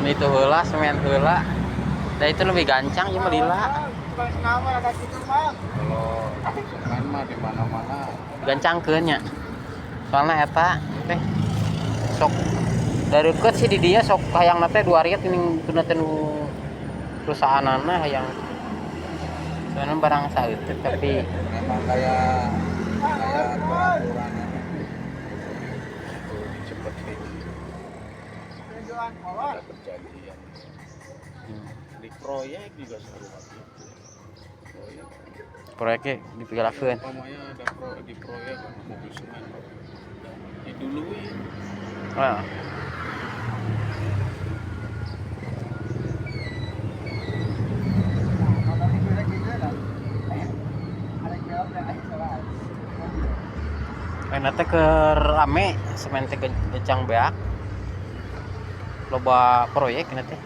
itu heula semen heula. Dan itu lebih gancang ya melila. Kalau semen mah di mana-mana Gancangkeun nya. Soalnya eta teh sok dari deket sih di dia sok hayang teh 2 riet ini teu nu perusahaanana hayang. Soalnya barang saeuteut tapi memang kayak peraturannya itu seperti ada perjanjian di proyek juga sama gitu. proyeknya dipikirakeun. Umpamanya ada di proyek mobil semen diduluin. Nah, enak teh ke rame semen teh gencang beak. Loba proyek enak teh.